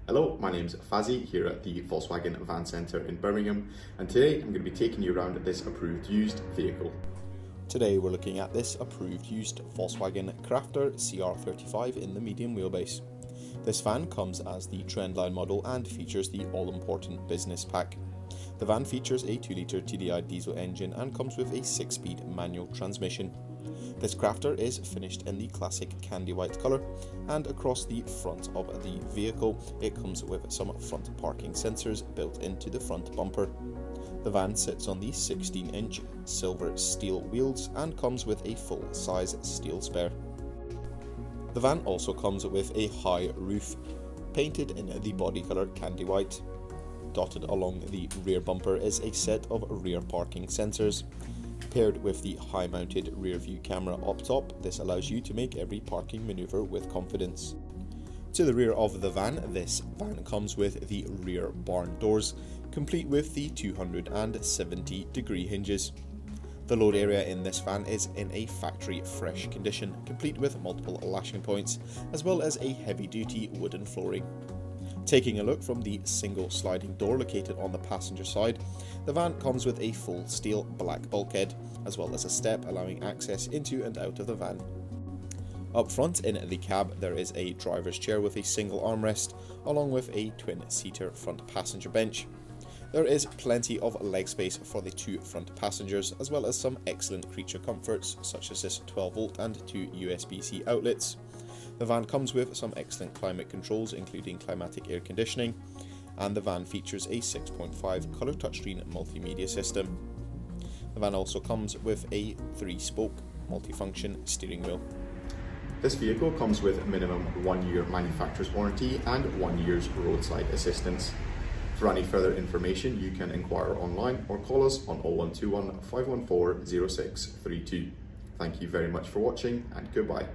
Hello, my name's Fazzy here at the Volkswagen Van Centre in Birmingham, and today I'm going to be taking you around this approved used vehicle. Today we're looking at this approved used Volkswagen Crafter CR35 in the medium wheelbase. This van comes as the Trendline model and features the all-important business pack. The van features a 2-litre TDI diesel engine and comes with a 6-speed manual transmission. This Crafter is finished in the classic candy white colour, and across the front of the vehicle it comes with some front parking sensors built into the front bumper. The van sits on the 16-inch silver steel wheels and comes with a full-size steel spare. The van also comes with a high roof, painted in the body colour candy white. Dotted along the rear bumper is a set of rear parking sensors. Paired with the high-mounted rear-view camera up top, this allows you to make every parking manoeuvre with confidence. To the rear of the van, this van comes with the rear barn doors, complete with the 270-degree hinges. The load area in this van is in a factory fresh condition, complete with multiple lashing points, as well as a heavy-duty wooden flooring. Taking a look from the single sliding door located on the passenger side, the van comes with a full steel black bulkhead, as well as a step allowing access into and out of the van. Up front in the cab there is a driver's chair with a single armrest, along with a twin-seater front passenger bench. There is plenty of leg space for the two front passengers, as well as some excellent creature comforts such as this 12-volt and 2 USB-C outlets. The van comes with some excellent climate controls, including climatic air conditioning, and the van features a 6.5 colour touchscreen multimedia system. The van also comes with a 3-spoke multifunction steering wheel. This vehicle comes with minimum 1 year manufacturer's warranty and 1 year's roadside assistance. For any further information, you can inquire online or call us on 0121 514 0632. Thank you very much for watching, and goodbye.